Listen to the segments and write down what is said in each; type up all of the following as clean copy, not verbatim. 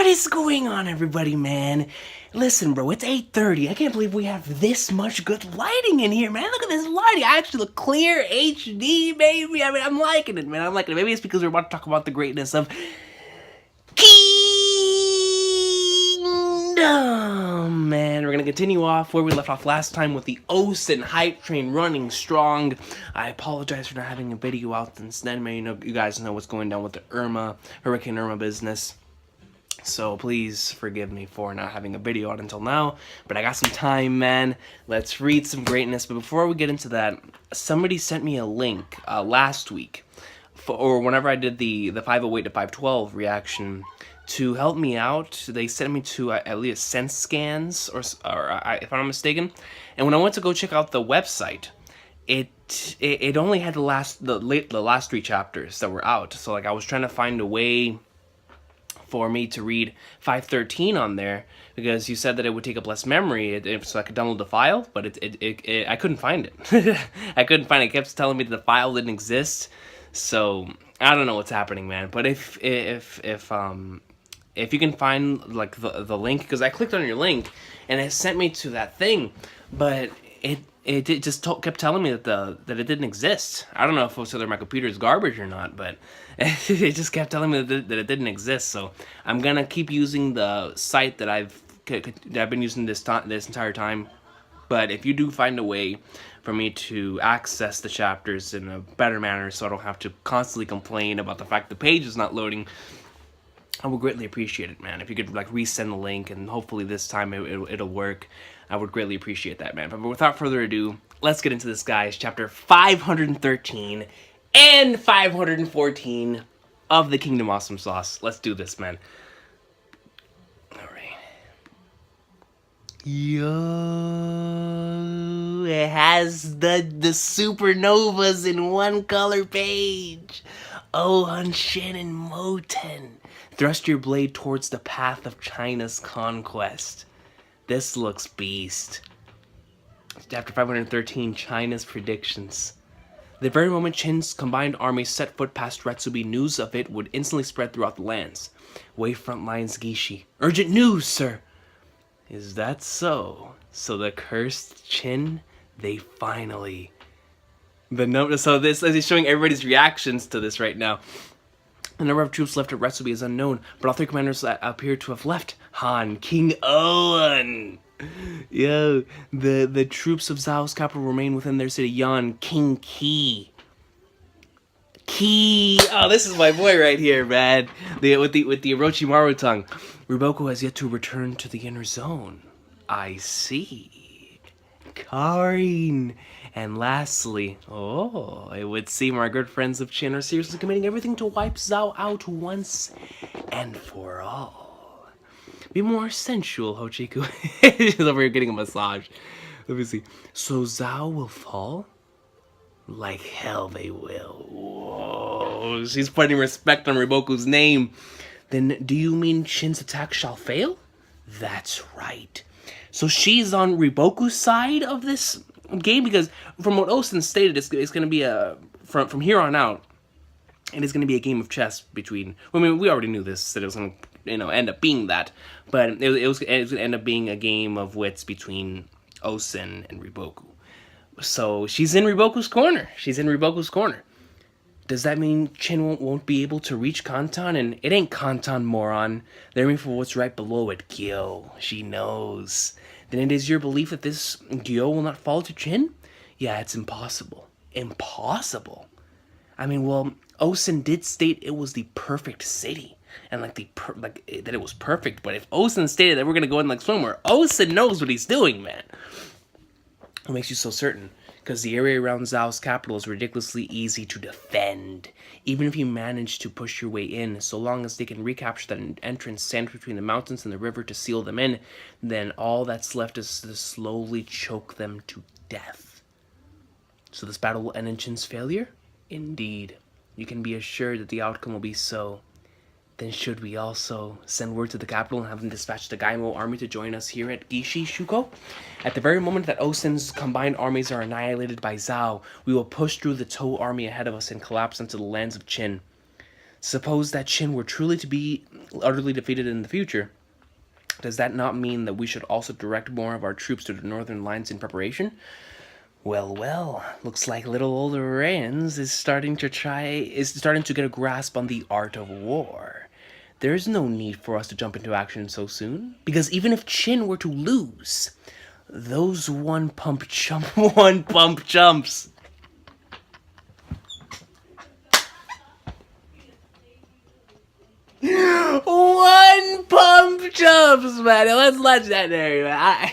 is going on, everybody, man? Listen, bro, it's 8:30. I can't believe we have this much good lighting in here, man. Look at this lighting. I actually look clear HD, baby. I mean, I'm liking it, man. I'm liking it. Maybe it's because we're about to talk about the greatness of Kingdom, man. We're gonna continue off where we left off last time with the Osen hype train running strong. I apologize for not having a video out since then, man. You guys know what's going down with the Hurricane Irma business. So please forgive me for not having a video out until now, but I got some time, man. Let's read some greatness. But before we get into that, somebody sent me a link last week, or whenever I did the 508 to 512 reaction, to help me out. They sent me to at least Sense Scans, or if I'm not mistaken. And when I went to go check out the website, it only had the last 3 chapters that were out. So like I was trying to find a way for me to read 513 on there, because you said that it would take up less memory, so I could download the file, but I couldn't find it. I couldn't find it. It kept telling me that the file didn't exist, so I don't know what's happening, man. But if you can find like the link, because I clicked on your link and it sent me to that thing, but it just kept telling me that it didn't exist. I don't know if it was whether my computer is garbage or not, but it just kept telling me that it didn't exist. So I'm gonna keep using the site that I've been using this entire time. But if you do find a way for me to access the chapters in a better manner, so I don't have to constantly complain about the fact the page is not loading, I would greatly appreciate it, man. If you could like resend the link, and hopefully this time it'll work. I would greatly appreciate that, man. But without further ado, let's get into this, guys. Chapter 513 and 514 of the Kingdom Awesome Sauce. Let's do this, man. Alright. Yo, it has the supernovas in one color page. Oh, Hanshin and Moten. Thrust your blade towards the path of China's conquest. This looks beast. Chapter 513, China's predictions. The very moment Qin's combined army set foot past Retsubi, news of it would instantly spread throughout the lands. Wavefront lines Gishi. Urgent news, sir! Is that so? So the cursed Qin, they finally... So this is showing everybody's reactions to this right now. The number of troops left at Retsubi is unknown, but all 3 commanders appear to have left. Han, King Owen! Yo, the troops of Zhao's capital remain within their city. Yan, King Qi. Qi! Oh, this is my boy right here, man. With the Orochimaru tongue. Riboku has yet to return to the inner zone. I see. Karin. And lastly, it would seem our good friends of Qin are seriously committing everything to wipe Zhao out once and for all. Be more sensual, Hochiku. She's over here getting a massage. Let me see. So Zhao will fall? Like hell they will. Whoa. She's putting respect on Riboku's name. Then do you mean Qin's attack shall fail? That's right. So she's on Riboku's side of this game, because from what Osen stated, it's going to be from here on out, it is going to be a game of chess between. I mean, we already knew this, that it was going to end up being that, but it was going to end up being a game of wits between Osen and Riboku. So she's in Riboku's corner. Does that mean Qin won't be able to reach Kanton? And it ain't Kanton, moron. They're aiming for what's right below it, Gyo. She knows. Then it is your belief that this Gyo will not fall to Qin? Yeah, it's impossible. Impossible? I mean, well, Osen did state it was the perfect city. And that it was perfect. But if Osen stated that we're going to go in like swimwear, Osen knows what he's doing, man. What makes you so certain? Because the area around Zhao's capital is ridiculously easy to defend. Even if you manage to push your way in, so long as they can recapture that entrance sandwiched between the mountains and the river to seal them in, then all that's left is to slowly choke them to death. So this battle will end in Qin's failure? Indeed. You can be assured that the outcome will be so. Then should we also send word to the capital and have them dispatch the Gaimo army to join us here at Gishi Shuko? At the very moment that Osen's combined armies are annihilated by Zhao, we will push through the Tou army ahead of us and collapse into the lands of Qin. Suppose that Qin were truly to be utterly defeated in the future. Does that not mean that we should also direct more of our troops to the northern lines in preparation? Well, well, looks like little old Rans is starting to get a grasp on the art of war. There's no need for us to jump into action so soon, because even if Qin were to lose, those one pump chumps. One pump chumps, man. Let's legendary, man.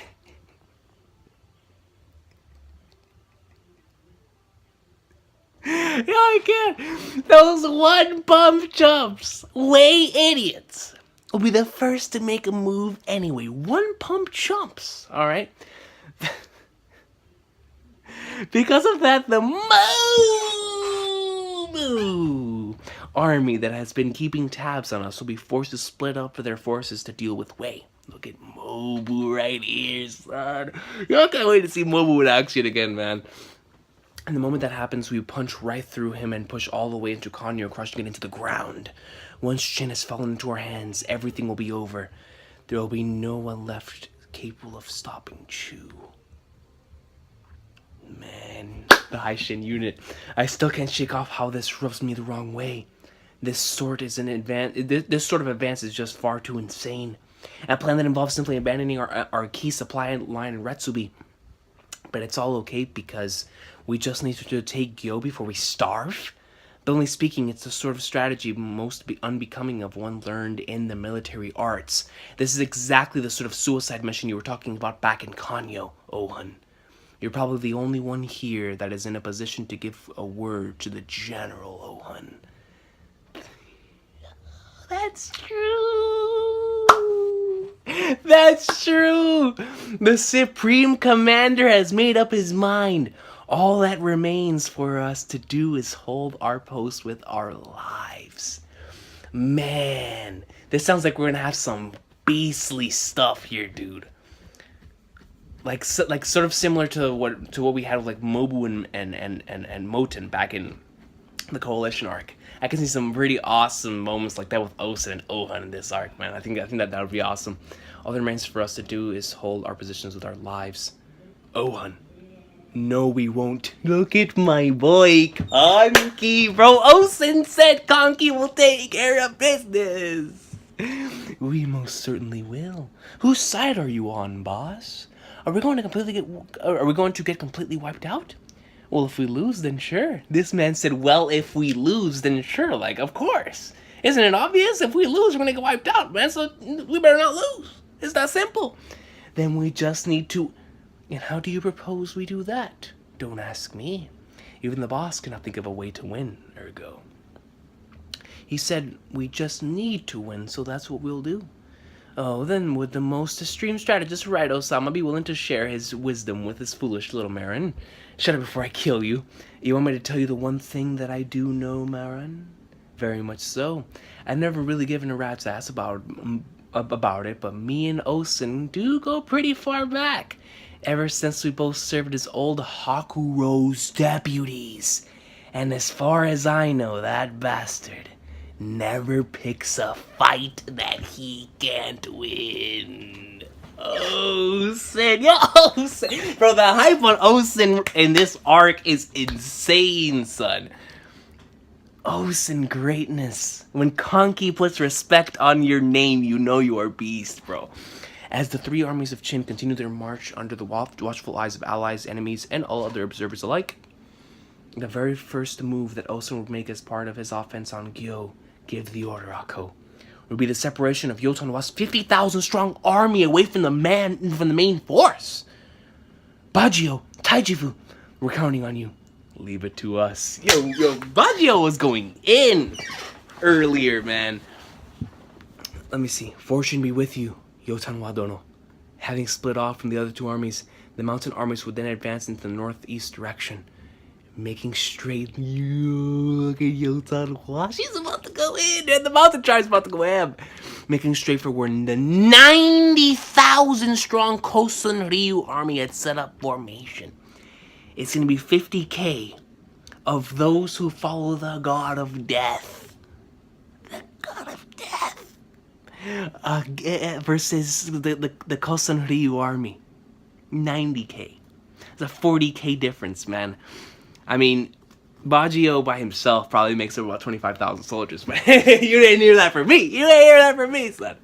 Yeah, I can't. Those one pump chumps, way idiots, will be the first to make a move anyway. One pump chumps, all right? Because of that, the Moo army that has been keeping tabs on us will be forced to split up for their forces to deal with Wei. Look at Mobu right here, son. I can't wait to see Mobu in action again, man. And the moment that happens, we punch right through him and push all the way into Kanyo, crushing it into the ground. Once Qin has fallen into our hands, everything will be over. There will be no one left capable of stopping Chu. Man, the Haishin unit. I still can't shake off how this rubs me the wrong way. This sort of advance is just far too insane. A plan that involves simply abandoning our key supply line in Retsubi. But it's all okay because we just need to take Gyo before we starve? Bluntly speaking, it's the sort of strategy most unbecoming of one learned in the military arts. This is exactly the sort of suicide mission you were talking about back in Kanyo, Ohan. You're probably the only one here that is in a position to give a word to the General, Ohan. That's true. That's true. The Supreme Commander has made up his mind. All that remains for us to do is hold our post with our lives. Man, this sounds like we're gonna have some beastly stuff here, dude. Like sort of similar to what we had with like Mobu and Moten back in the Coalition arc. I can see some pretty awesome moments like that with Osen and Ohan in this arc, man. I think that would be awesome. All that remains for us to do is hold our positions with our lives. Ohan. No, we won't. Look at my boy, Konki, bro. Osen said Konki will take care of business. We most certainly will. Whose side are you on, boss? Are we going to get completely wiped out? Well, if we lose, then sure. This man said, well, if we lose, then sure. Like, of course. Isn't it obvious? If we lose, we're going to get wiped out, man. So we better not lose. It's that simple. Then we just need to... And how do you propose we do that? Don't ask me. Even the boss cannot think of a way to win, ergo. He said, we just need to win, so that's what we'll do. Oh, then would the most extreme strategist Right Osama be willing to share his wisdom with his foolish little Marin? Shut up before I kill you. You want me to tell you the one thing that I do know, Marin? Very much so. I've never really given a rat's ass about it, but me and Osen do go pretty far back. Ever since we both served as old Hakuro's deputies. And as far as I know, that bastard never picks a fight that he can't win. Osen, yo, Osen. Bro, the hype on Osen in this arc is insane, son. Osen greatness. When Konki puts respect on your name, you know you are beast, bro. As the three armies of Qin continue their march under the watchful eyes of allies, enemies, and all other observers alike, the very first move that Osen would make as part of his offense on Gyo, give the order, Akko, would be the separation of Yotanwa's 50,000 strong army away from the main force. Bajio, Taijifu, we're counting on you. Leave it to us. Yo, Bajio was going in earlier, man. Let me see. Fortune be with you, Yotanwa Dono. Having split off from the other two armies, the mountain armies would then advance into the northeast direction, making straight. Look at Yotanwa. She's about to go in, and the mountain tribe's about to go ham. Making straight for where the 90,000 strong Kosen Ryu army had set up formation. It's going to be 50k of those who follow the god of death. god of death, versus the Kosan Ryu army. 90k. It's a 40k difference, man. I mean, Baggio by himself probably makes up about 25,000 soldiers, man. You didn't hear that from me. You didn't hear that from me, son.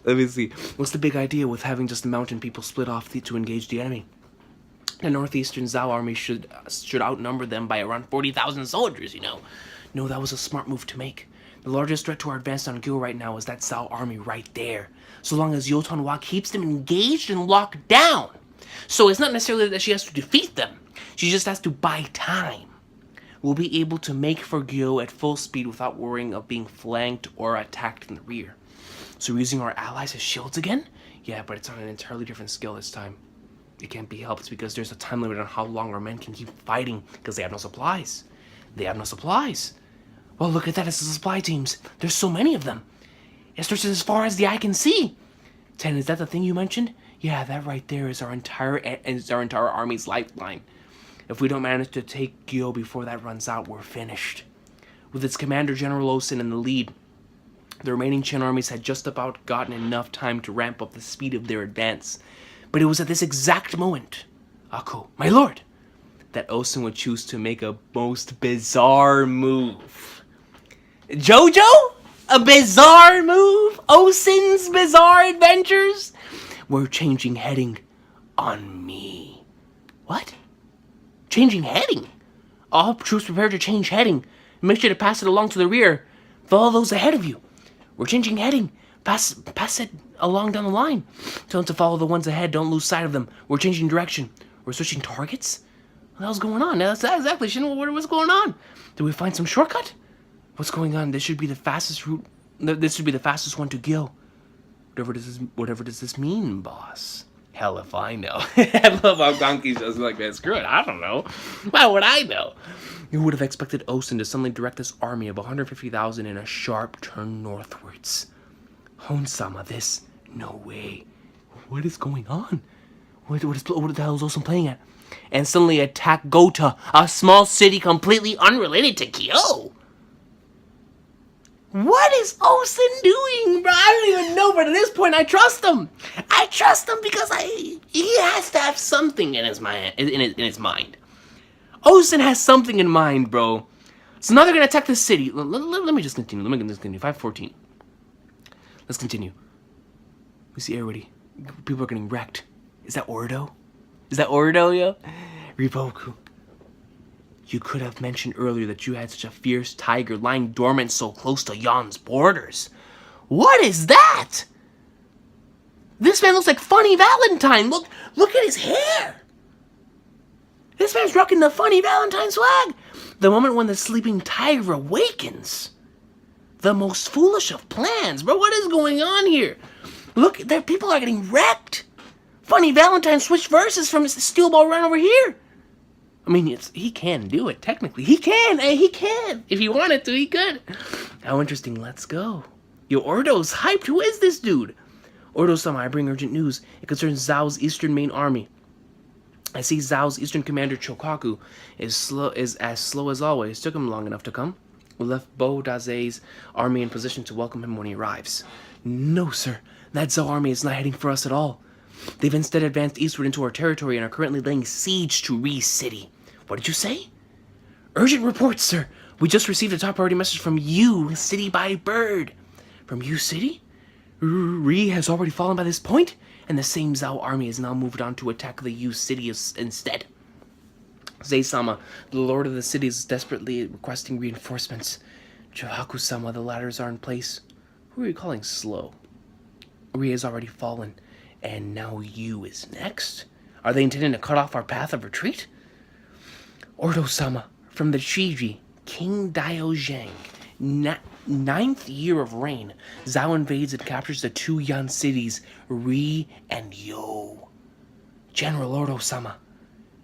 Let me see. What's the big idea with having just the mountain people split off to engage the enemy? The northeastern Zhao army should outnumber them by around 40,000 soldiers, you know. No, that was a smart move to make. The largest threat to our advance on Gil right now is that Zhao army right there. So long as Yotanwa keeps them engaged and locked down. So it's not necessarily that she has to defeat them. She just has to buy time. We'll be able to make for Gyo at full speed without worrying of being flanked or attacked in the rear. So we're using our allies as shields again? Yeah, but it's on an entirely different scale this time. It can't be helped because there's a time limit on how long our men can keep fighting because they have no supplies. They have no supplies. Well, look at that, it's the supply teams. There's so many of them. It stretches as far as the eye can see. Ten, is that the thing you mentioned? Yeah, that right there is our entire army's lifeline. If we don't manage to take Gyo before that runs out, we're finished. With its commander, General Osen, in the lead, the remaining Qin armies had just about gotten enough time to ramp up the speed of their advance. But it was at this exact moment, Ako, my lord, that Osen would choose to make a most bizarre move. Jojo? A bizarre move? Osen's bizarre adventures? We're changing heading on me. What? Changing heading? All troops prepare to change heading. Make sure to pass it along to the rear. Follow those ahead of you. We're changing heading. Pass it along down the line. Tell them to follow the ones ahead. Don't lose sight of them. We're changing direction. We're switching targets? What the hell's going on? That's exactly. What's going on? Did we find some shortcut? What's going on? This should be the fastest route. This should be the fastest one to Gil. Whatever does this mean, boss? Hell if I know. I love how Gonki's just like, man, screw it, I don't know. Why would I know? You would have expected Osen to suddenly direct this army of 150,000 in a sharp turn northwards. Honsama, this? No way. What is going on? What the hell is Osen playing at? And suddenly attack Gota, a small city completely unrelated to Kyo. What is Osen doing, bro? I don't even know, but at this point, I trust him. I trust him because he has to have something in his mind. In his mind, Osen has something in mind, bro. So now they're gonna attack the city. Let me just continue. 514. Let's continue. We see everybody. People are getting wrecked. Is that Ordo? Is that Ordo, yo? Riboku. You could have mentioned earlier that you had such a fierce tiger lying dormant so close to Yan's borders. What is that? This man looks like Funny Valentine. Look at his hair. This man's rocking the Funny Valentine swag. The moment when the sleeping tiger awakens. The most foolish of plans. Bro, what is going on here? Look, people are getting wrecked. Funny Valentine switched verses from his steel ball run over here. I mean, he can do it, technically. He can. If he wanted to, he could. How interesting. Let's go. Yo, Ordo's hyped. Who is this dude? Ordo-sama, I bring urgent news. It concerns Zhao's eastern main army. I see Zhao's eastern commander, Chokaku, is as slow as always. Took him long enough to come. We left Bo Daze's army in position to welcome him when he arrives. No, sir. That Zhao army is not heading for us at all. They've instead advanced eastward into our territory and are currently laying siege to Ri City. What did you say? Urgent reports, sir. We just received a top priority message from Yu City by bird. From Yu City? Ri has already fallen by this point, and the same Zhao army has now moved on to attack the Yu City instead. Zei-sama, the lord of the city, is desperately requesting reinforcements. Chohaku-sama, the ladders are in place. Who are you calling slow? Ri has already fallen, and now Yu is next? Are they intending to cut off our path of retreat? Ordo-sama, from the Chiji, King Daozhang, 9th year of reign, Zhao invades and captures the two Yan cities, Ri and Yo. General Ordo-sama,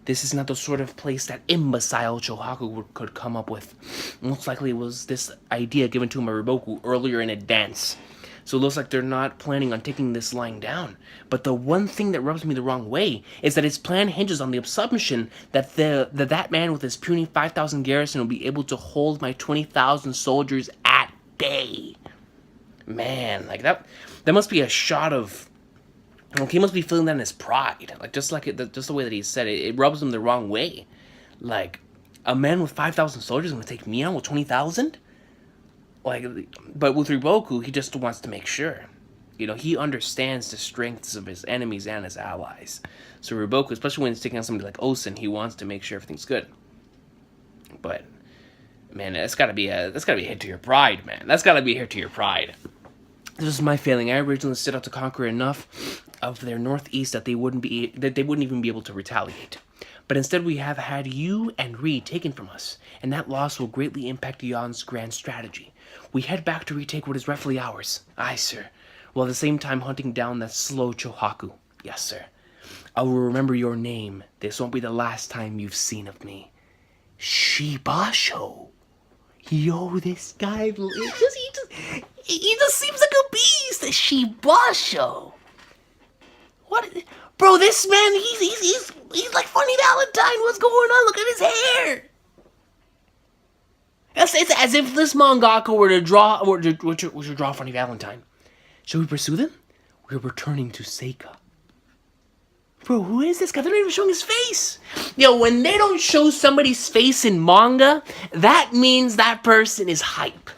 this is not the sort of place that imbecile Chohaku could come up with. Most likely it was this idea given to him by Riboku earlier in a dance. So it looks like they're not planning on taking this lying down. But the one thing that rubs me the wrong way is that his plan hinges on the assumption that that man with his puny 5,000 garrison will be able to hold my 20,000 soldiers at bay. Man, like that must be a shot of. Like, he must be feeling that in his pride, like just the way that he said it. It rubs him the wrong way. Like, a man with 5,000 soldiers is gonna take me on with 20,000. Like, but with Riboku, he just wants to make sure. You know, he understands the strengths of his enemies and his allies. So Riboku, especially when he's taking on somebody like Osen, he wants to make sure everything's good. But man, that's gotta be a hit to your pride, man. That's gotta be a hit to your pride. This is my feeling. I originally set out to conquer enough of their northeast that they wouldn't even be able to retaliate. But instead, we have had you and Reed taken from us, and that loss will greatly impact Yon's grand strategy. We head back to retake what is rightfully ours. Aye, sir. While at the same time hunting down that slow Chohaku. Yes, sir. I will remember your name. This won't be the last time you've seen of me. Shibasho. Yo, this guy, he just seems like a beast. Shibasho. What? Bro, this man, he's like Funny Valentine. What's going on? Look at his hair. It's as if this mangaka were to draw Funny Valentine. Shall we pursue them? We're returning to Seika. Bro, who is this guy? They're not even showing his face. Yo, when they don't show somebody's face in manga, that means that person is hype.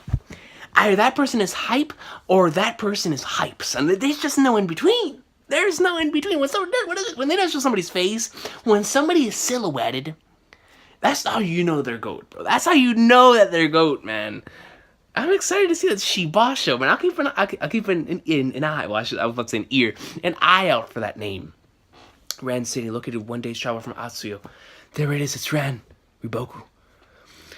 Either that person is hype or that person is hypes. And there's just no in between. There's no in between. When they don't show somebody's face, when somebody is silhouetted, that's how you know they're GOAT, bro. That's how you know that they're GOAT, man. I'm excited to see that Shibasho, man. I'll keep an eye. Well, I was about to say an ear, an eye out for that name. Ran City, located 1 day's travel from Atsuyo. There it is. It's Ran, Riboku.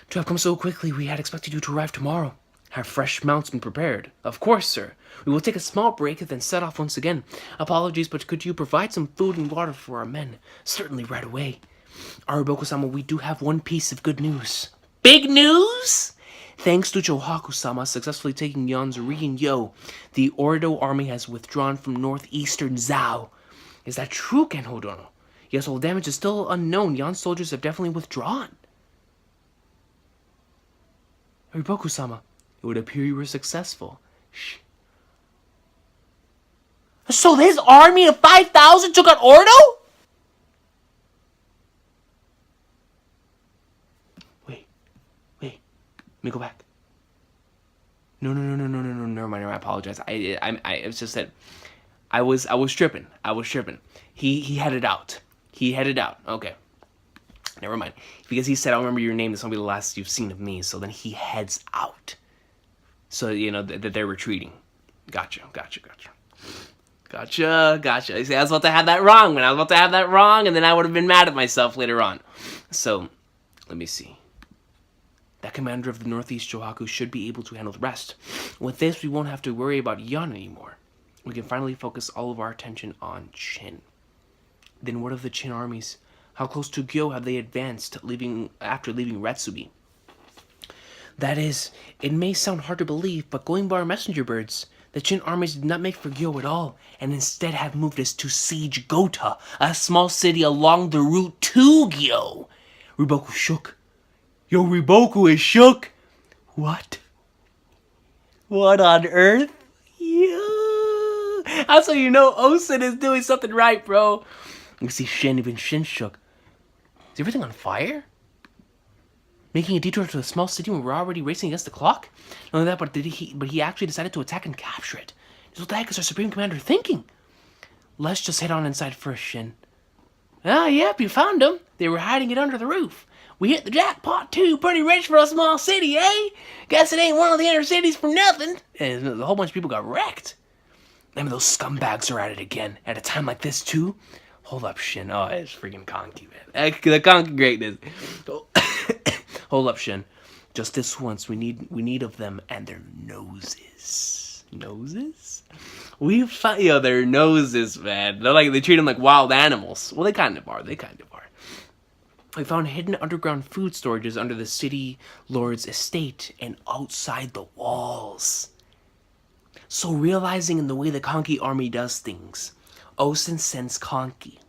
To have come so quickly, we had expected you to arrive tomorrow. Have fresh mounts been prepared? Of course, sir. We will take a small break and then set off once again. Apologies, but could you provide some food and water for our men? Certainly, right away. Riboku-sama, we do have one piece of good news. Big news? Thanks to Chohaku-sama successfully taking Yon's Rikin-Yo, the Orido army has withdrawn from northeastern Zhao. Is that true, Ken Hodono? Yes, while damage is still unknown, Yon's soldiers have definitely withdrawn. Riboku-sama, it would appear you were successful. Shh. So his army of 5,000 took out Ordo? Wait. Let me go back. No, never mind, I apologize. It's just that I was tripping. He headed out. Okay. Never mind. Because he said, I'll remember your name. This won't be the last you've seen of me. So then he heads out. So, you know, that they're retreating. Gotcha. See, I was about to have that wrong, and then I would have been mad at myself later on. So, let me see. That commander of the Northeast Chohaku should be able to handle the rest. With this, we won't have to worry about Yan anymore. We can finally focus all of our attention on Qin. Then what of the Qin armies? How close to Gyo have they advanced after leaving Retsubi? That is, it may sound hard to believe, but going by our messenger birds, the Qin armies did not make for Gyo at all, and instead have moved us to siege Gota, a small city along the route to Gyo. Riboku shook. Yo, Riboku is shook. What? What on earth? Yeah. That's how you know Osen is doing something right, bro. You see even Shin shook. Is everything on fire? Making a detour to a small city when we're already racing against the clock? Not only that, but he actually decided to attack and capture it. What the heck is our Supreme Commander thinking? Let's just head on inside first, Shin. Ah, yep, you found them. They were hiding it under the roof. We hit the jackpot too, pretty rich for a small city, eh? Guess it ain't one of the inner cities for nothing. And a whole bunch of people got wrecked. I mean, those scumbags are at it again, at a time like this too. Hold up, Shin. Oh, it's freaking Conky, man. The Conky greatness. Hold up, Shin. Just this once, we need of them and their noses. Noses? We found, their noses, man. They treat them like wild animals. Well, they kind of are. We found hidden underground food storages under the city lord's estate and outside the walls. So realizing in the way the Conky army does things, Osen sends Conky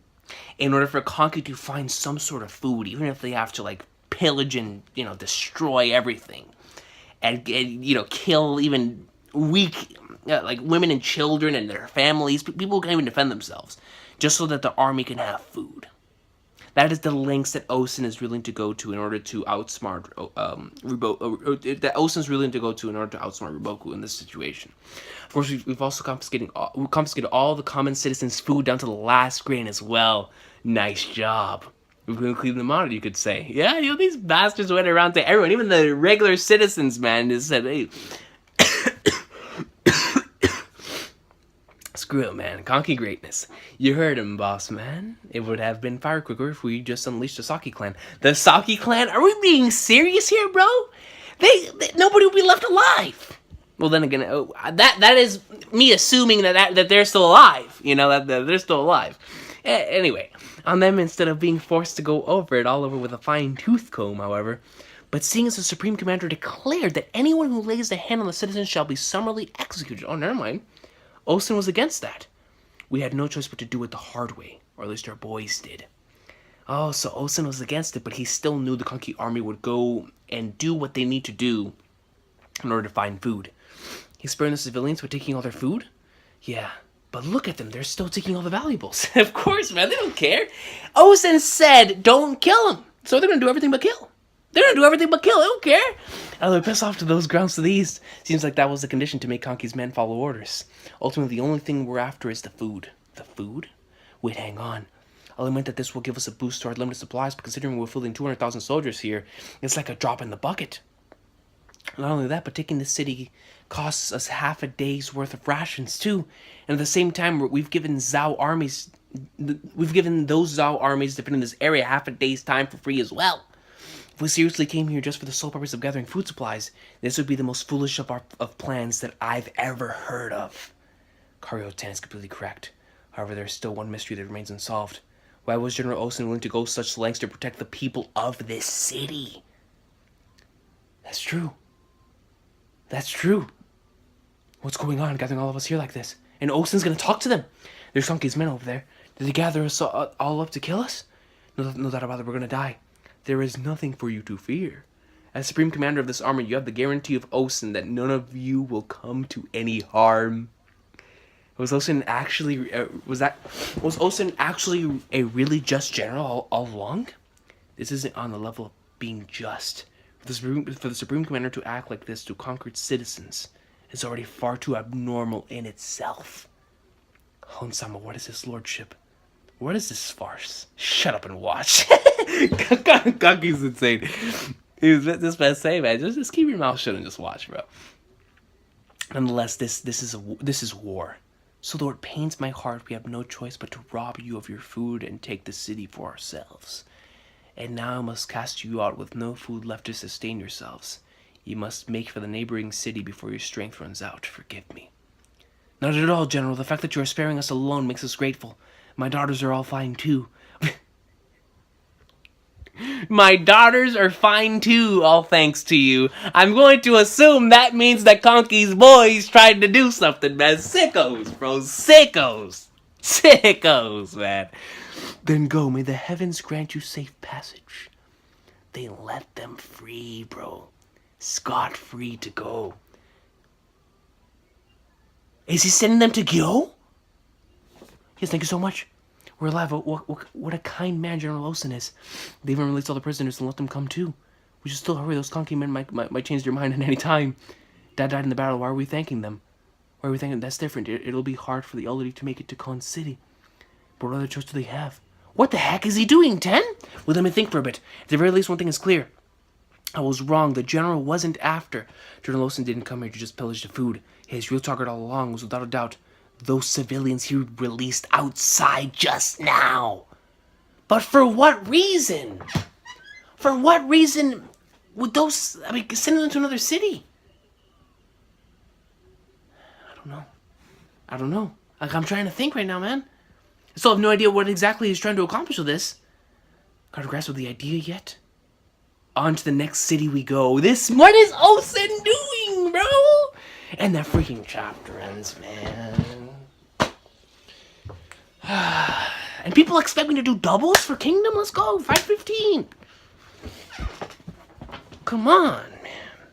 in order for Conky to find some sort of food, even if they have to pillage and destroy everything, and kill even weak like women and children and their families, people who can't even defend themselves, just so that the army can have food. That is the lengths that Osen is willing to go to in order to outsmart that Osen is willing to go to in order to outsmart Riboku in this situation. Of course, we've also confiscated all the common citizens' food down to the last grain as well. Nice job. We've been cleaning them out, you could say. Yeah, these bastards went around to everyone, even the regular citizens, man, just said, hey, screw it, man. Conky greatness. You heard him, boss man. It would have been far quicker if we just unleashed the Saki clan. The Saki clan? Are we being serious here, bro? Nobody would be left alive. Well, then again, that is me assuming that they're still alive. That they're still alive. Anyway, on them instead of being forced to go over it all over with a fine-tooth comb, however. But seeing as the Supreme Commander declared that anyone who lays a hand on the citizens shall be summarily executed. Oh, never mind. Osen was against that. We had no choice but to do it the hard way, or at least our boys did. Oh, so Osen was against it, but he still knew the Conky army would go and do what they need to do in order to find food. He's sparing the civilians by taking all their food? Yeah, but look at them, they're still taking all the valuables. Of course, man, they don't care. Osen said, don't kill them, so they're going to do everything but kill. They're going to do everything but kill, they don't care. Oh, they're pissed off to those grounds to the east. Seems like that was the condition to make Conky's men follow orders. Ultimately, the only thing we're after is the food. The food? Wait, hang on. I'll admit that this will give us a boost to our limited supplies, but considering we're fielding 200,000 soldiers here, it's like a drop in the bucket. Not only that, but taking the city costs us half a day's worth of rations, too. And at the same time, we've given those Zhao armies defending this area half a day's time for free as well. If we seriously came here just for the sole purpose of gathering food supplies, this would be the most foolish of plans that I've ever heard of. Karyo-tan is completely correct. However, there's still one mystery that remains unsolved. Why was General Osen willing to go such lengths to protect the people of this city? That's true. That's true. What's going on gathering all of us here like this? And Osen's gonna talk to them. There's Conky's men over there. Did they gather us all up to kill us? No doubt about it, we're gonna die. There is nothing for you to fear. As Supreme Commander of this army, you have the guarantee of Osen that none of you will come to any harm. Was Osen actually a really just general all along? This isn't on the level of being just. For the Supreme Commander to act like this to conquered citizens is already far too abnormal in itself. Honsama, what is this lordship? What is this farce? Shut up and watch. Kaki's insane. This man say, man, just keep your mouth shut and just watch, bro. Nonetheless, this is war. So though it pains my heart, we have no choice but to rob you of your food and take the city for ourselves. And now I must cast you out with no food left to sustain yourselves. You must make for the neighboring city before your strength runs out. Forgive me. Not at all, General. The fact that you are sparing us alone makes us grateful. My daughters are all fine, too. My daughters are fine, too, all thanks to you. I'm going to assume that means that Conky's boys tried to do something, man. Sickos, bro. Sickos. Sickos, man. Then go. May the heavens grant you safe passage. They let them free, bro. Scot-free to go. Is he sending them to go? Yes, thank you so much. We're alive. What a kind man General Osen is. They even released all the prisoners and let them come too. We should still hurry. Those Conky men might change their mind at any time. Dad died in the battle. Why are we thanking them? Why are we thanking them? That's different. It'll be hard for the elderly to make it to Kon City. But what other choice do they have? What the heck is he doing, Ten? Well, let me think for a bit. At the very least, one thing is clear. I was wrong. The General wasn't after. General Osen didn't come here to just pillage the food. His real target all along was, without a doubt, those civilians he released outside just now. But for what reason? For what reason would those... send them to another city? I don't know. Like, I'm trying to think right now, man. I still have no idea what exactly he's trying to accomplish with this. Got to grasp with the idea yet? On to the next city we go. What is Osen doing, bro? And that freaking chapter ends, man. And people expect me to do doubles for Kingdom? Let's go. 515. Come on, man.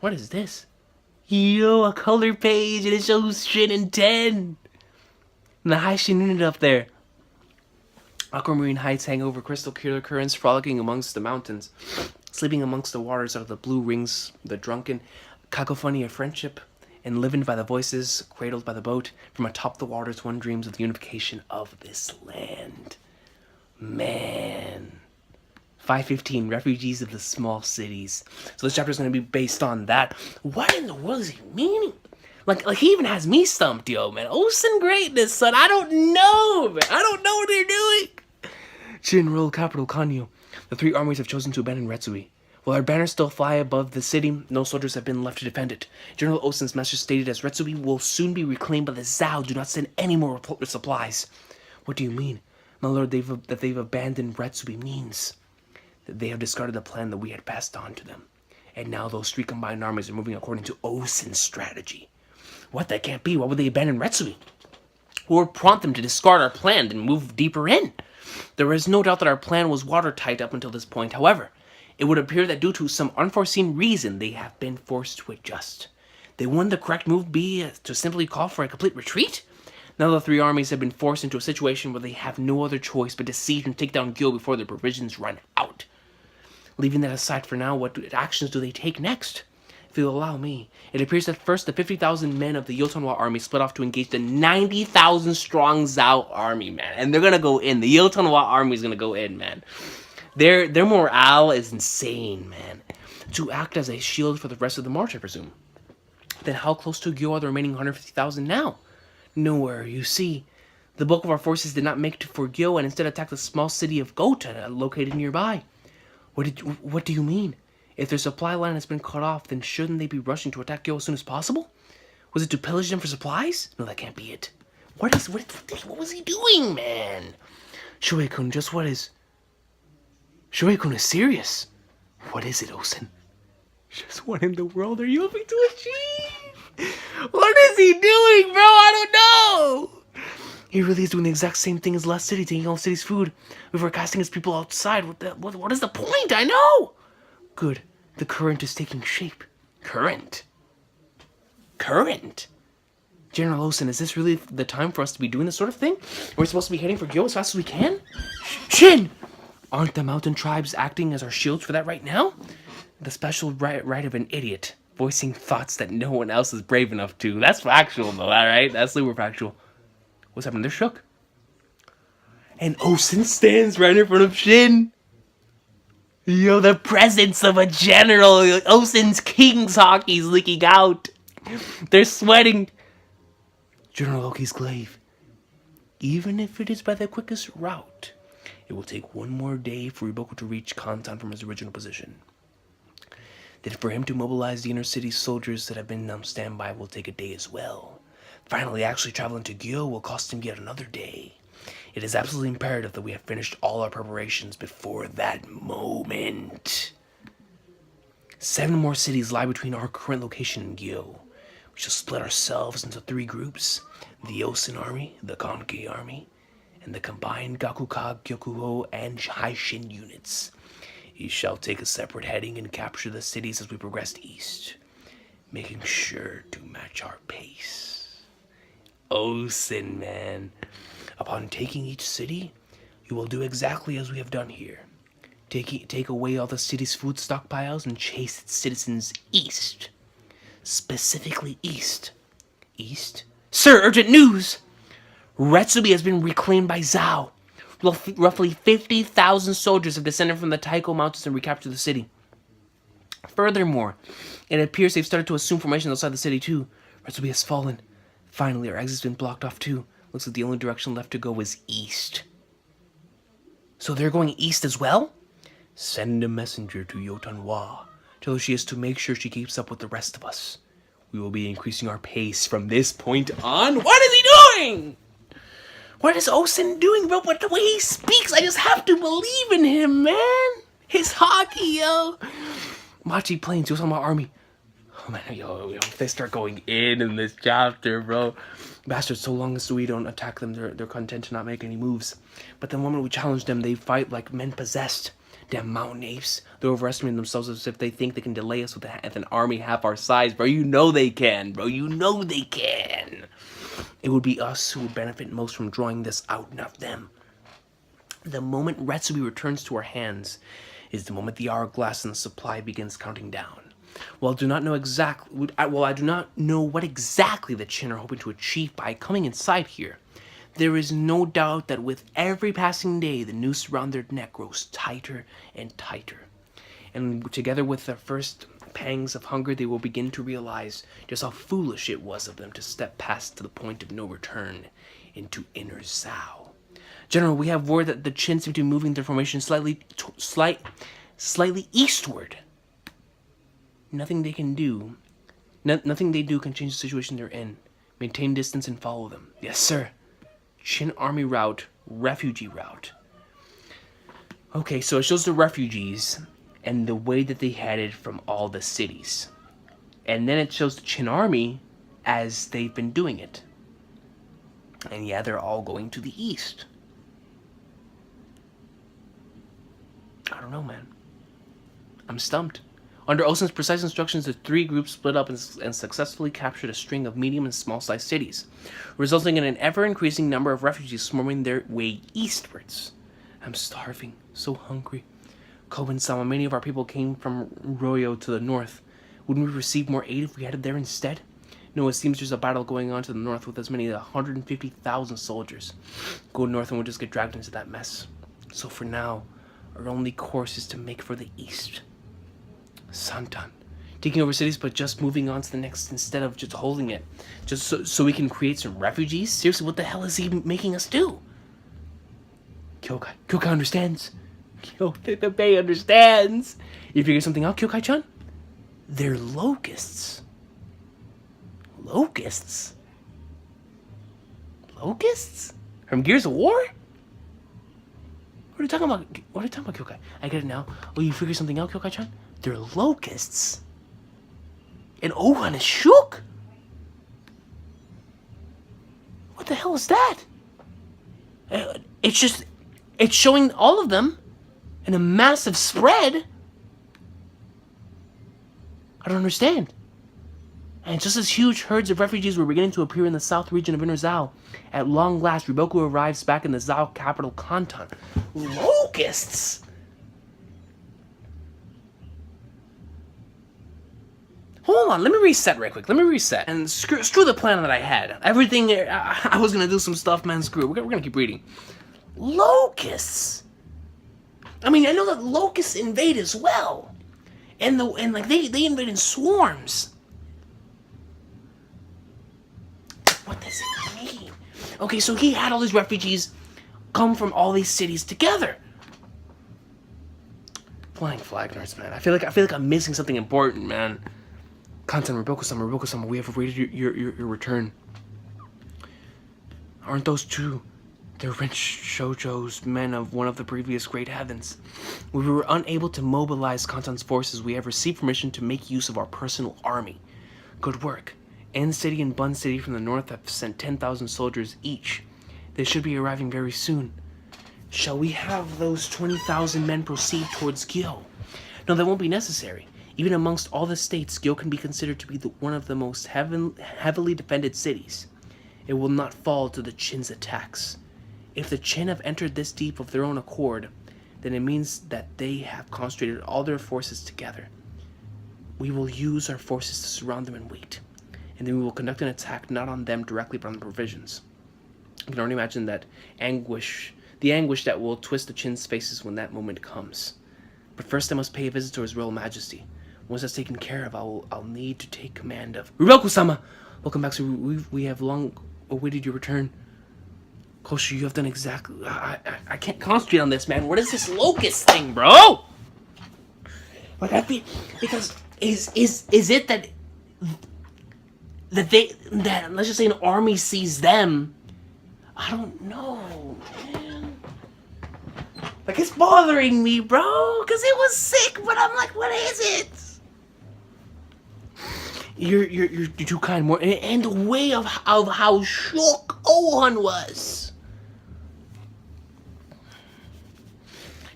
What is this? Yo, a color page, and it shows Shin and Ten. And the high Shin unit up there. Aquamarine heights hang over crystal clear currents, frolicking amongst the mountains. Sleeping amongst the waters out of the blue rings, the drunken cacophony of friendship, enlivened by the voices, cradled by the boat. From atop the waters, one dreams of the unification of this land. Man. 515, refugees of the small cities. So this chapter is going to be based on that. What in the world is he meaning? Like he even has me stumped, yo, man. Ocean greatness, son. I don't know, man. I don't know what they're doing. Shin Royal Capital, Kanyo. The three armies have chosen to abandon Retsui. While our banners still fly above the city, no soldiers have been left to defend it. General Osen's message stated as Retsui will soon be reclaimed by the Zhao. Do not send any more supplies. What do you mean? My lord, that they've abandoned Retsui means that they have discarded the plan that we had passed on to them. And now those three combined armies are moving according to Osen's strategy. What? That can't be. Why would they abandon Retsui? Who would prompt them to discard our plan and move deeper in? There is no doubt that our plan was watertight up until this point. However, it would appear that due to some unforeseen reason, they have been forced to adjust. Wouldn't the correct move be to simply call for a complete retreat? Now the three armies have been forced into a situation where they have no other choice but to siege and take down Gyo before their provisions run out. Leaving that aside for now, what actions do they take next? If you'll allow me, it appears that first the 50,000 men of the Yotanwa army split off to engage the 90,000 strong Zhao army, man. And they're gonna go in. The Yotanwa army is gonna go in, man. Their morale is insane, man. To act as a shield for the rest of the march, I presume. Then how close to Gyo are the remaining 150,000 now? Nowhere, you see. The bulk of our forces did not make it for Gyo and instead attacked the small city of Gota, located nearby. What do you mean? If their supply line has been cut off, then shouldn't they be rushing to attack Gyo as soon as possible? Was it to pillage them for supplies? No, that can't be it. What was he doing, man? Shuei-kun, just what is... Shuei-kun is serious. What is it, Osen? Just what in the world are you hoping to achieve? What is he doing, bro? I don't know. He really is doing the exact same thing as last city, taking all the city's food before casting his people outside. What is the point? I know. Good. The current is taking shape. Current? General Osen, is this really the time for us to be doing this sort of thing? We're supposed to be heading for Gyo as fast as we can? Shin! Aren't the mountain tribes acting as our shields for that right now? The special right of an idiot, voicing thoughts that no one else is brave enough to. That's factual, though, alright? That's super factual. What's happening? They're shook. And Osen stands right in front of Shin. Yo, the presence of a general. Osen's king's hockey's leaking out. They're sweating. General Loki's glaive. Even if it is by the quickest route, it will take one more day for Riboku to reach Kantan from his original position. Then for him to mobilize the inner city soldiers that have been on standby will take a day as well. Finally, actually traveling to Gyo will cost him yet another day. It is absolutely imperative that we have finished all our preparations before that moment. 7 more cities lie between our current location and Gyo. We shall split ourselves into 3 groups. The Osen army, the Kankei army, and the combined Gakuka, Gyokuho, and Haishin units. Each shall take a separate heading and capture the cities as we progress east, making sure to match our pace. Osen, man. Upon taking each city, you will do exactly as we have done here. Take away all the city's food stockpiles and chase its citizens east. Specifically east. East? Sir, urgent news! Retsui has been reclaimed by Zhao. Roughly 50,000 soldiers have descended from the Taiko Mountains and recaptured the city. Furthermore, it appears they've started to assume formations outside the city too. Retsui has fallen. Finally, our exit's been blocked off too. Looks like the only direction left to go is east. So they're going east as well? Send a messenger to Yotanwa. Tell her she is to make sure she keeps up with the rest of us. We will be increasing our pace from this point on. What is he doing? What is Osen doing, bro? But the way he speaks, I just have to believe in him, man. His hockey, yo. Machi Plains, Yotanwa army. Oh man, yo, if they start going in this chapter, bro. Bastards, so long as we don't attack them, they're content to not make any moves. But the moment we challenge them, they fight like men possessed. Damn mountain apes. They're overestimating themselves as if they think they can delay us with an army half our size. Bro, you know they can. Bro, you know they can. It would be us who would benefit most from drawing this out, not them. The moment Retsubi returns to our hands is the moment the hourglass in the supply begins counting down. While I do not know what exactly the Qin are hoping to achieve by coming inside here, there is no doubt that with every passing day, the noose around their neck grows tighter and tighter. And together with their first pangs of hunger, they will begin to realize just how foolish it was of them to step past to the point of no return into Inner Zhao. General, we have word that the Qin seem to be moving their formation slightly eastward. Nothing they do can change the situation they're in. Maintain distance and follow them. Yes, sir. Qin army route, refugee route. Okay, so it shows the refugees and the way that they headed from all the cities. And then it shows the Qin army as they've been doing it. And yeah, they're all going to the east. I don't know, man. I'm stumped. Under Osen's precise instructions, the three groups split up and successfully captured a string of medium and small-sized cities, resulting in an ever-increasing number of refugees swarming their way eastwards. I'm starving, so hungry. Koben-sama, many of our people came from Royo to the north. Wouldn't we receive more aid if we headed there instead? No, it seems there's a battle going on to the north with as many as 150,000 soldiers. Go north and we'll just get dragged into that mess. So for now, our only course is to make for the east. Santan. Taking over cities, but just moving on to the next instead of just holding it. Just so we can create some refugees? Seriously, what the hell is he making us do? Kyokai understands. The Bay understands. You figure something out, Kyokai-chan? They're locusts. Locusts? Locusts? From Gears of War? What are you talking about? What are you talking about, Kyokai? I get it now. Oh, you figure something out, Kyokai-chan? They're locusts. And Ohan is shook? What the hell is that? It's showing all of them in a massive spread. I don't understand. And just as huge herds of refugees were beginning to appear in the south region of Inner Zhao, at long last, Riboku arrives back in the Zhao capital, Kanton. Locusts! Hold on, let me reset right quick. And screw the plan that I had. Everything, I was gonna do some stuff, man, screw it. We're gonna keep reading. Locusts! I mean, I know that locusts invade as well. And they invade in swarms. What does it mean? Okay, so he had all these refugees come from all these cities together. Flying flag nerds, man. I feel like I'm missing something important, man. Kantan, Riboku-sama, we have awaited your return. Aren't those two the Wrench Shoujo's men of one of the previous great heavens? We were unable to mobilize Kantan's forces. We have received permission to make use of our personal army. Good work. N City and Bun City from the north have sent 10,000 soldiers each. They should be arriving very soon. Shall we have those 20,000 men proceed towards Gyo? No, that won't be necessary. Even amongst all the states, Gyo can be considered to be one of the most heavily defended cities. It will not fall to the Qin's attacks. If the Qin have entered this deep of their own accord, then it means that they have concentrated all their forces together. We will use our forces to surround them and wait. And then we will conduct an attack not on them directly but on the provisions. You can already imagine that the anguish that will twist the Qin's faces when that moment comes. But first I must pay a visit to His Royal Majesty. Once that's taken care of, I'll need to take command of... Riboku-sama! Welcome back, sir. We have long awaited your return. Koshu, you have done exactly... I can't concentrate on this, man. What is this locust thing, bro? Like, I feel... Because... Is it that let's just say an army sees them? I don't know, man. Like, it's bothering me, bro. Because it was sick, but I'm like, what is it? You're too kind, more, and the way of how shook Ohan was.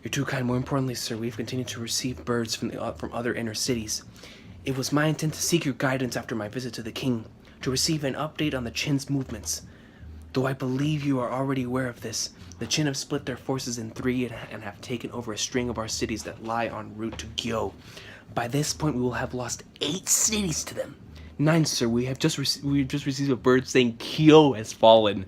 You're too kind. More importantly, sir, we've continued to receive birds from other inner cities. It was my intent to seek your guidance after my visit to the king, to receive an update on the Qin's movements. Though I believe you are already aware of this, the Qin have split their forces in three and have taken over a string of our cities that lie en route to Gyo. By this point, we will have lost 8 cities to them. 9, sir. We have just received a bird saying Kyo has fallen.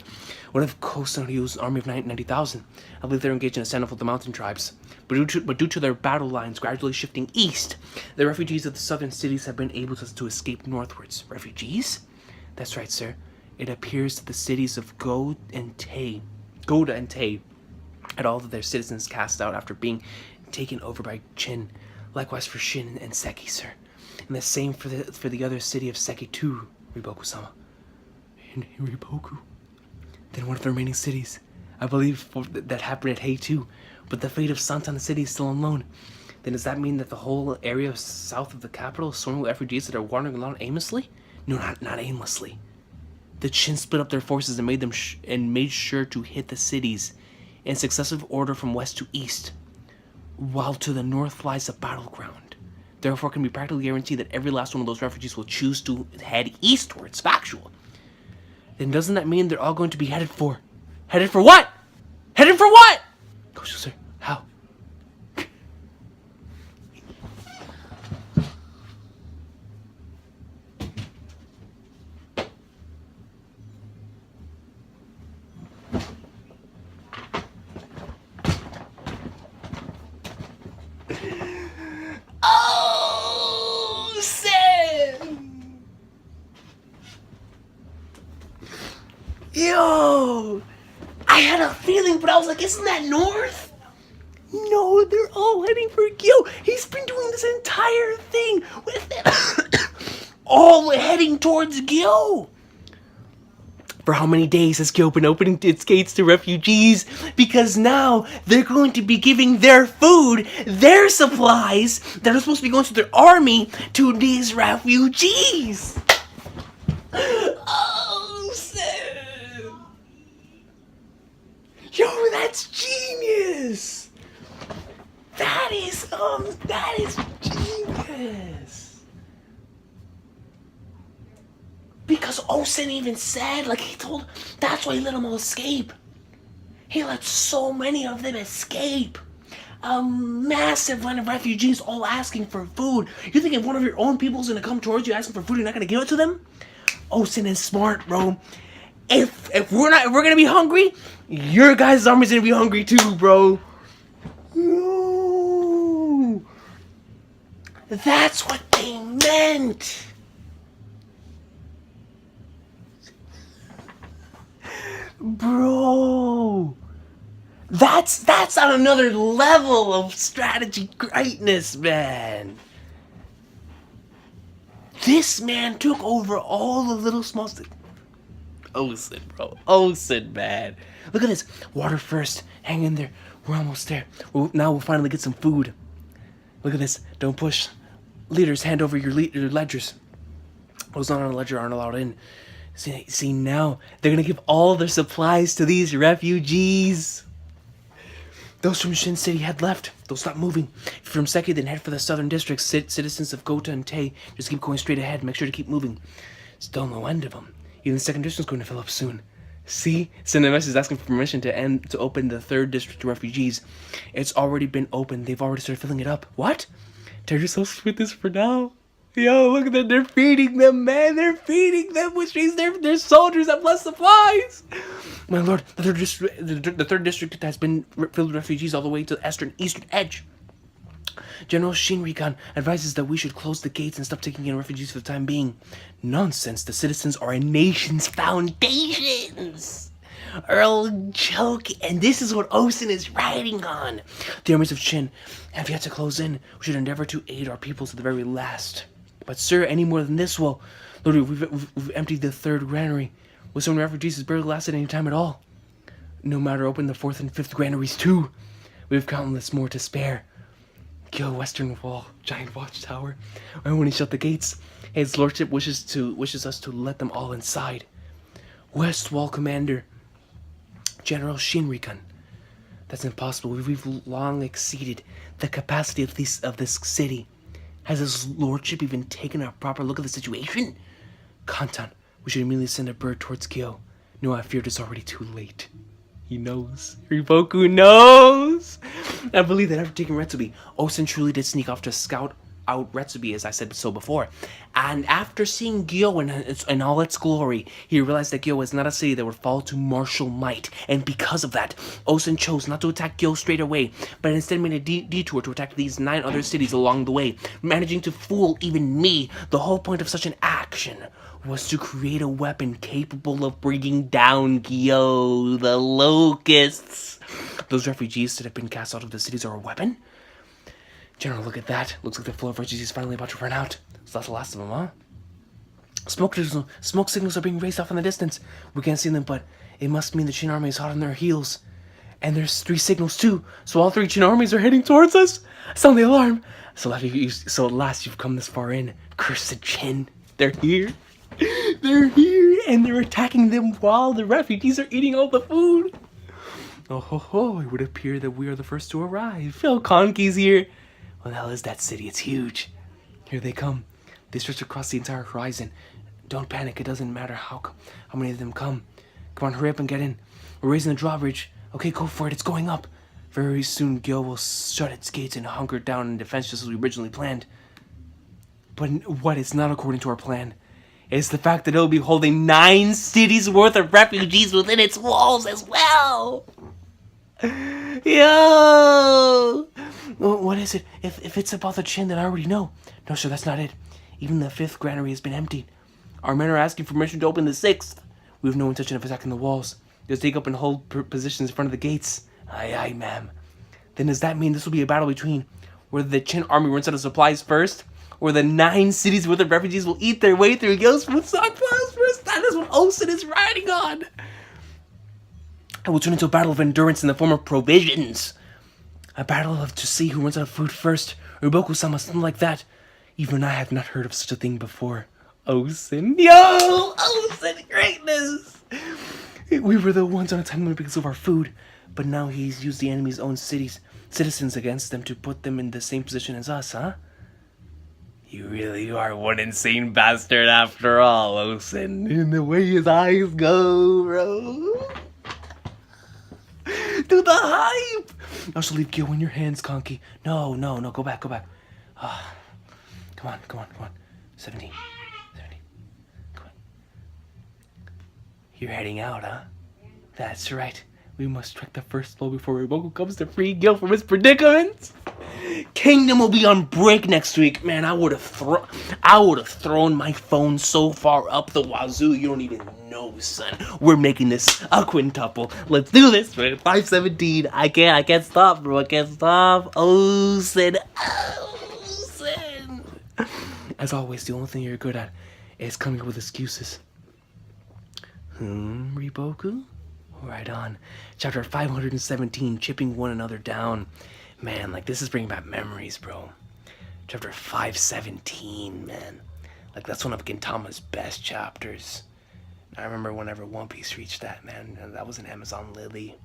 What of Kosan Ryu's army of 90,000? I believe they're engaged in a standoff with the mountain tribes. But due to their battle lines gradually shifting east, the refugees of the southern cities have been able to escape northwards. Refugees? That's right, sir. It appears that the cities of Goda and Tay had all of their citizens cast out after being taken over by Qin. Likewise for Shin and Seki, sir. And the same for the other city of Seki too, Riboku-sama. In Riboku? Then what of the remaining cities? I believe that happened at Hei too, but the fate of Santan City is still unknown. Then does that mean that the whole area south of the capital is swarming with refugees that are wandering around aimlessly? No, not aimlessly. The Qin split up their forces and made sure to hit the cities in successive order from west to east, while to the north lies a battleground. Therefore, it can be practically guaranteed that every last one of those refugees will choose to head eastwards. Factual. Then doesn't that mean they're all going to be headed for what? Headed for what? Gojo, sir, how? Oh, Sam! Yo! I had a feeling, but I was like, isn't that north? No, they're all heading for Gyo. He's been doing this entire thing with them. All heading towards Gyo. For how many days has Gyo been opening its gates to refugees? Because now they're going to be giving their food, their supplies that are supposed to be going to their army to these refugees. Oh, Sam. Yo, that's genius. That is genius. Because Osen even said, that's why he let them all escape. He let so many of them escape. A massive line of refugees all asking for food. You think if one of your own people is going to come towards you asking for food, you're not going to give it to them? Osen is smart, bro. If we're going to be hungry, your guys' army's going to be hungry too, bro. No. That's what they meant. Bro, that's on another level of strategy greatness, man. This man took over all the little small things. Osen, bro. Osen, man. Look at this. Water first. Hang in there. We're almost there. Now we'll finally get some food. Look at this. Don't push. Leaders, hand over your ledgers. Those not on a ledger aren't allowed in. See, now they're going to give all their supplies to these refugees. Those from Shin City had left. They'll stop moving. If you're from Seki, then head for the southern districts. Citizens of Gota and Tay, just keep going straight ahead. Make sure to keep moving. Still no end of them. Even the second district's going to fill up soon. See? Send a message asking for permission to open the third district to refugees. It's already been opened. They've already started filling it up. What? They're just so sweet this for now. Yo, look at them. They're feeding them, man. They're feeding them, which means they're soldiers have less supplies. My lord, the third district has been filled with refugees all the way to the eastern edge. General Recon advises that we should close the gates and stop taking in refugees for the time being. Nonsense. The citizens are a nation's foundations. Earl joke, and this is what Osen is riding on. The armies of Qin have yet to close in. We should endeavor to aid our people to the very last. But sir, any more than this will... Lord, we've emptied the third granary. With so many refugees, it's barely lasted any time at all. No matter, open the fourth and fifth granaries too. We have countless more to spare. Gyo Western Wall, giant watchtower. And when he shut the gates, his lordship wishes us to let them all inside. West Wall Commander, General Recon. That's impossible. We've long exceeded the capacity of this city. Has his lordship even taken a proper look at the situation? Kantan, we should immediately send a bird towards Gyo. No, I feared it's already too late. He knows. Riboku knows! I believe that after taking Retsubi, Osen truly did sneak off to scout out Retsubi, as I said so before. And after seeing Gyo in all its glory, he realized that Gyo is not a city that would fall to martial might. And because of that, Osen chose not to attack Gyo straight away, but instead made a detour to attack these 9 other cities along the way, managing to fool even me. The whole point of such an action was to create a weapon capable of bringing down Gyo, the locusts. Those refugees that have been cast out of the cities are a weapon? General, look at that. Looks like the flow of refugees is finally about to run out. So that's the last of them, huh? Smoke signals are being raised off in the distance. We can't see them, but it must mean the Qin army is hot on their heels. And there's 3 signals too, so all 3 Qin armies are heading towards us. Sound the alarm. So at last you've come this far in. Cursed Qin. They're here. They're here, and they're attacking them while the refugees are eating all the food. Oh ho ho, it would appear that we are the first to arrive. Phil Conky's here. What the hell is that city? It's huge. Here they come. They stretch across the entire horizon. Don't panic, it doesn't matter how many of them come. Come on, hurry up and get in. We're raising the drawbridge. Okay, go for it, it's going up. Very soon, Gyo will shut its gates and hunker down in defense just as we originally planned. But what is not according to our plan is the fact that it'll be holding 9 cities worth of refugees within its walls as well. Yo! What is it? If it's about the Qin, then I already know. No, sir, that's not it. Even the 5th granary has been emptied. Our men are asking for permission to open the 6th. We have no intention of attacking the walls. Just take up and hold positions in front of the gates. Aye, aye, ma'am. Then does that mean this will be a battle between whether the Qin army runs out of supplies first, or the 9 cities worth of refugees will eat their way through Gyo's food stockpiles first? That is what Osen is riding on. It will turn into a battle of endurance in the form of provisions. A battle to see who runs out of food first, or Riboku-sama, something like that. Even I have not heard of such a thing before. Osen. Yo! Osen greatness! We were the ones on a time limit because of our food, but now he's used the enemy's own citizens against them to put them in the same position as us, huh? You really are one insane bastard after all, Osen. In the way his eyes go, bro. Do the hype! I shall leave Gyo in your hands, Conky. No, go back. Come on. 17. Come on. You're heading out, huh? That's right. We must strike the first blow before Riboku comes to free Gyo from his predicament. Kingdom will be on break next week. Man, I would have thrown my phone so far up the wazoo, you don't even know, son. We're making this a quintuple. Let's do this, man. 517. I can't stop, bro. I can't stop. Osen. As always, the only thing you're good at is coming up with excuses. Riboku? Right on. Chapter 517, chipping one another down. Man, like, this is bringing back memories, bro. Chapter 517, man. Like, that's one of Gintama's best chapters. I remember whenever One Piece reached that, man. That was in Amazon Lily.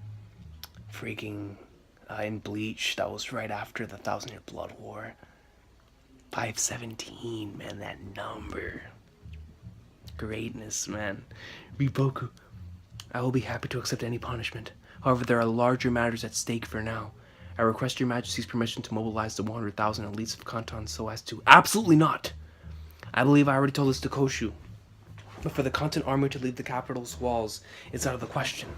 Freaking, in Bleach. That was right after the 1,000-Year Blood War. 517, man, that number. Greatness, man. Riboku, I will be happy to accept any punishment. However, there are larger matters at stake for now. I request your majesty's permission to mobilize the 100,000 elites of Kanton so as to... Absolutely not! I believe I already told this to Koshu. But for the Kanton army to leave the capital's walls, it's out of the question.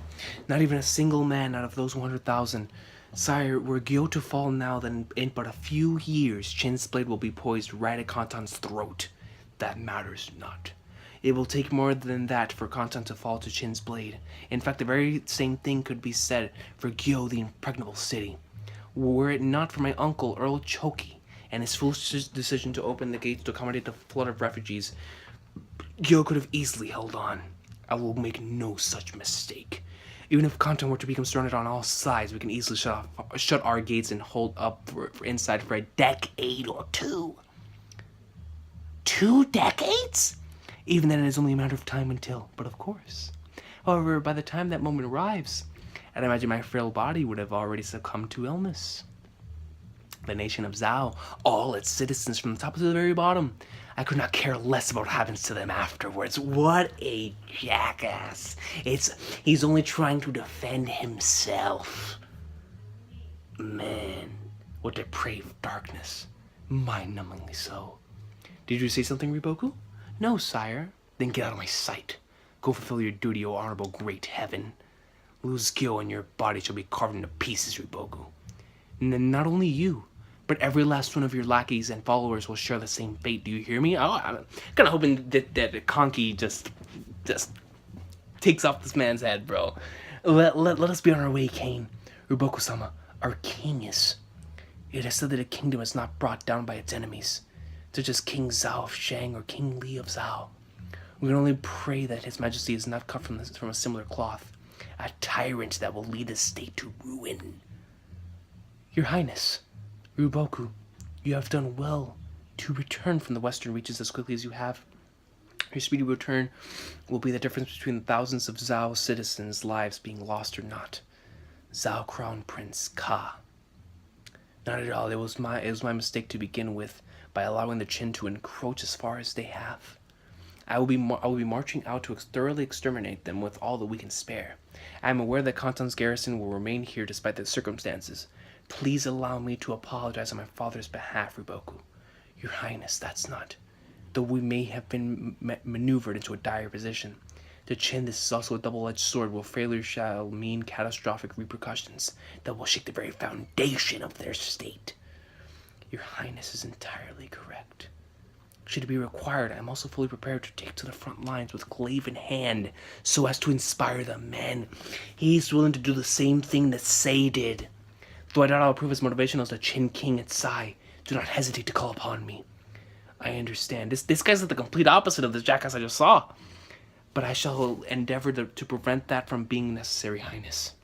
Not even a single man out of those 100,000. Sire, were Gyo to fall now, then in but a few years, Qin's blade will be poised right at Kanton's throat. That matters not. It will take more than that for Kanton to fall to Qin's blade. In fact, the very same thing could be said for Gyo, the impregnable city. Were it not for my uncle, Earl Choki, and his foolish decision to open the gates to accommodate the flood of refugees, Gyo could have easily held on. I will make no such mistake. Even if Kanton were to become surrounded on all sides, we can easily shut our gates and hold up for inside for a decade or 2. 2 decades? Even then, it is only a matter of time until. But of course. However, by the time that moment arrives, I'd imagine my frail body would have already succumbed to illness. The nation of Zhao, all its citizens from the top to the very bottom. I could not care less about what happens to them afterwards. What a jackass. He's only trying to defend himself. Man, what depraved darkness. Mind-numbingly so. Did you say something, Riboku? No, sire. Then get out of my sight. Go fulfill your duty, O honorable great heaven. Lose Gyo and your body shall be carved into pieces, Riboku. And then not only you, but every last one of your lackeys and followers will share the same fate. Do you hear me? I'm kind of hoping that Conky just takes off this man's head, bro. Let us be on our way, Kane. Riboku-sama, our king is. It is said that a kingdom is not brought down by its enemies, such as King Zhao of Shang or King Li of Zhao. We can only pray that His Majesty is not cut from a similar cloth, a tyrant that will lead the state to ruin. Your Highness, Riboku, you have done well to return from the western reaches as quickly as you have. Your speedy return will be the difference between the thousands of Zhao citizens' lives being lost or not. Zhao Crown Prince Ka. Not at all. It was my mistake to begin with by allowing the Qin to encroach as far as they have. I will be marching out to thoroughly exterminate them with all that we can spare. I am aware that Canton's garrison will remain here despite the circumstances. Please allow me to apologize on my father's behalf, Riboku. Your Highness, that's not. Though we may have been maneuvered into a dire position, to Qin this is also a double-edged sword where failure shall mean catastrophic repercussions that will shake the very foundation of their state. Your Highness is entirely correct. Should it be required, I am also fully prepared to take to the front lines with glaive in hand so as to inspire the men. He's willing to do the same thing that Sei did. Though I doubt I'll prove his motivation as the Qin King at Sai, do not hesitate to call upon me. I understand. This guy's like the complete opposite of this jackass I just saw. But I shall endeavor to prevent that from being necessary, Highness.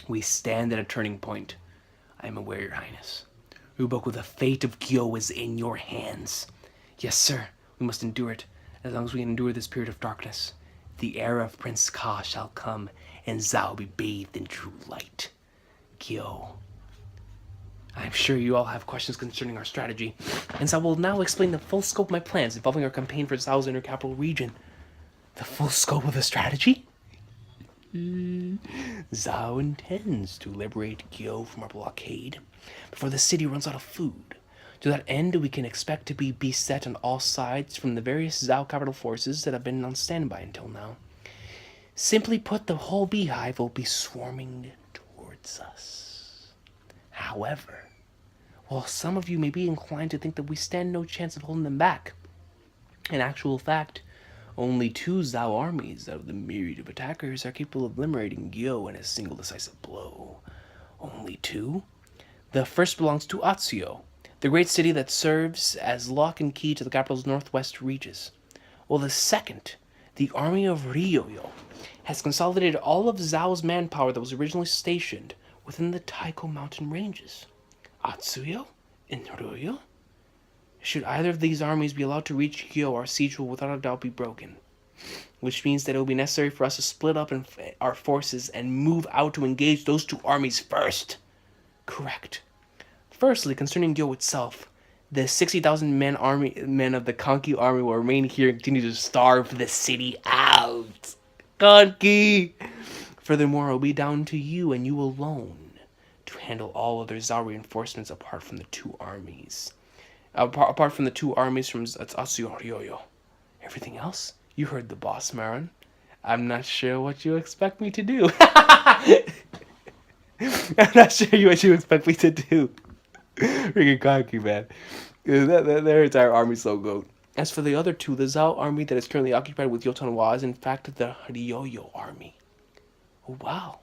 We stand at a turning point. I am aware, Your Highness. Riboku, the fate of Gyo is in your hands. Yes, sir, we must endure it, as long as we endure this period of darkness. The era of Prince Ka shall come, and Zhao be bathed in true light. Gyo. I'm sure you all have questions concerning our strategy, and so I will now explain the full scope of my plans involving our campaign for Zhao's inner capital region. The full scope of the strategy? Zhao intends to liberate Gyo from our blockade before the city runs out of food. To that end, we can expect to be beset on all sides from the various Zhao capital forces that have been on standby until now. Simply put, the whole beehive will be swarming towards us. However, while some of you may be inclined to think that we stand no chance of holding them back, in actual fact, only 2 Zhao armies out of the myriad of attackers are capable of liberating Gyo in a single decisive blow. Only 2? The first belongs to Atsuyo, the great city that serves as lock and key to the capital's northwest reaches. While the second, the army of Ryoyo, has consolidated all of Zhao's manpower that was originally stationed within the Taiko mountain ranges. Atsuyo and Ryoyo? Should either of these armies be allowed to reach Gyo, our siege will without a doubt be broken. Which means that it will be necessary for us to split up our forces and move out to engage those 2 armies first. Correct. Firstly, concerning Gyo itself, the 60,000 men of the Kanki army will remain here and continue to starve the city out. Kanki! Furthermore, it will be down to you and you alone to handle all other Zhao reinforcements apart from the 2 armies. Apart from the 2 armies from Atsuyo and Ryoyo. Everything else? You heard the boss, Marin. I'm not sure what you expect me to do. I'm not sure what you expect me to do. Freaking cocky, man. Their entire army's so good. As for the other 2, the Zhao army that is currently occupied with Yotanwa is in fact the Ryoyo army. Oh, wow.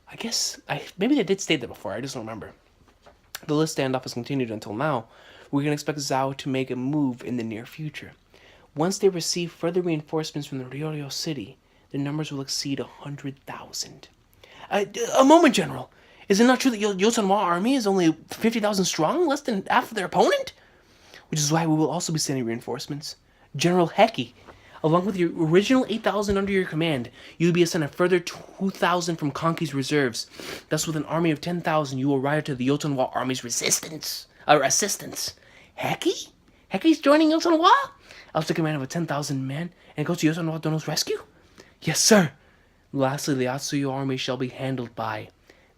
I guess, maybe they did state that before, I just don't remember. The list standoff has continued until now. We can expect Zhao to make a move in the near future. Once they receive further reinforcements from the Ryoyo city, their numbers will exceed 100,000. A moment, General. Is it not true that Yotanwa army is only 50,000 strong, less than half of their opponent? Which is why we will also be sending reinforcements. General Heki, Along with your original 8,000 under your command, you will be assigned a further 2,000 from Konki's reserves. Thus, with an army of 10,000, you will ride to the Yotanwa army's assistance. Heki? Heki's joining Yotanwa? I'll take command of a 10,000 men and go to Yotanwa Dono's rescue? Yes, sir. Lastly, the Atsuyo army shall be handled by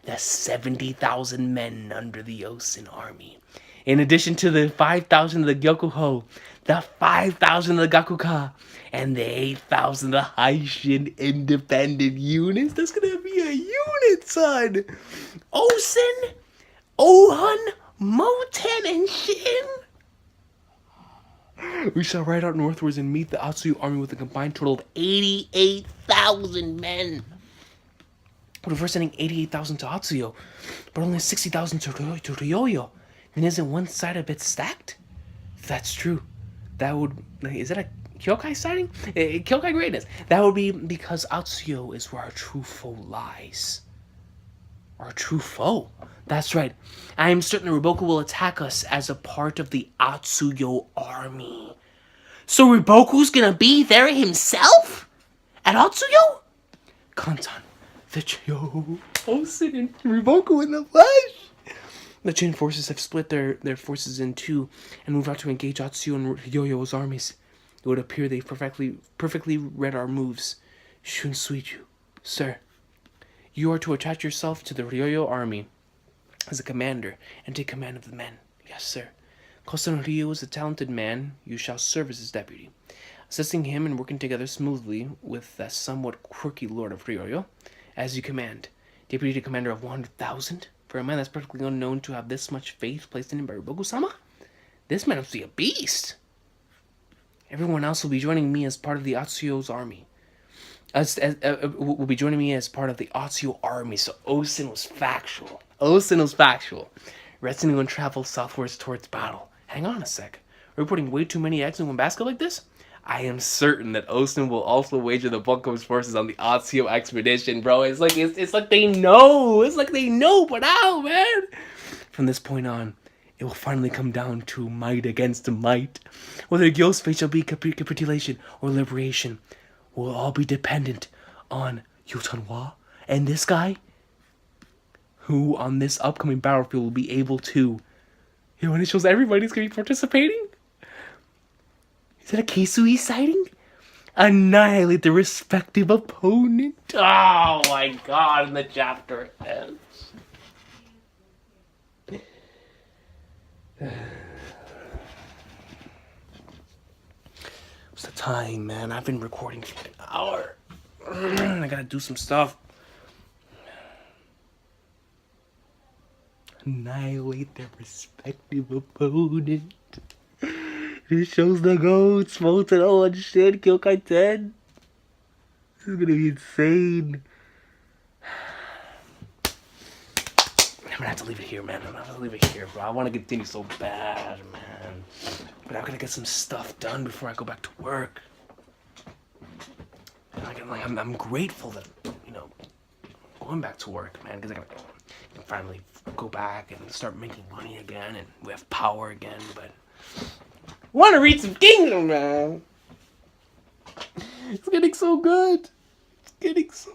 the 70,000 men under the Osen army. In addition to the 5,000 of the Gyokuho, the 5,000 of the Gakuka, and the 8,000 of the Haishin independent units. That's gonna be a unit, son! Osen, Ohun, Moten, and Shin. We shall ride out northwards and meet the Atsuyu army with a combined total of 88,000 men. But if we're sending 88,000 to Atsuyo, but only 60,000 to Ryoyo, then isn't one side a bit stacked? If that's true, that would... Is that a Kyokai sighting? Kyokai greatness. That would be because Atsuyo is where our true foe lies. Our true foe? That's right. I am certain Riboku will attack us as a part of the Atsuyo army. So Riboku's gonna be there himself? At Atsuyo? Kantan, the Chiyo, Osen, and Riboku in the flesh! The Chain forces have split their forces in two and moved out to engage Atsuyo and Ryoyo's armies. It would appear they perfectly read our moves. Shun Suiju, sir, you are to attach yourself to the Ryoyo army as a commander and take command of the men. Yes, sir. Kosen Ryu is a talented man. You shall serve as his deputy, assisting him and working together smoothly with the somewhat quirky lord of Ryoyo, as you command. Deputy to commander of 100,000? For a man that's perfectly unknown to have this much faith placed in him by Riboku-sama? This man must be a beast. Everyone else will be joining me as part of the Atsuyo's army. Will be joining me as part of the Atsuyo army. So Osen was factual. Rest anyone travel southwards towards battle. Hang on a sec. We're putting way too many eggs in one basket like this? I am certain that Osen will also wager the bulk of his forces on the Atsuyo expedition, bro. It's like they know. It's like they know, but how, man? From this point on, it will finally come down to might against might. Whether Gyo's fate shall be capitulation or liberation will all be dependent on Yotanwa and this guy, who on this upcoming battlefield will be able to... when it shows everybody's going to be participating? Is that a Keisui sighting? Annihilate the respective opponent. Oh my god, and the chapter ends. What's the time, man? I've been recording for an hour. I gotta do some stuff. Annihilate their respective opponent. This shows the goats, Molten, oh, and shit, Kyokai 10. This is gonna be insane. I'm gonna have to leave it here, man. I'm gonna have to leave it here, bro. I wanna continue so bad, man. But I'm gonna get some stuff done before I go back to work. And I'm grateful that, going back to work, man, because I can finally go back and start making money again, and we have power again, but... I want to read some Kingdom, man. It's getting so good. It's getting so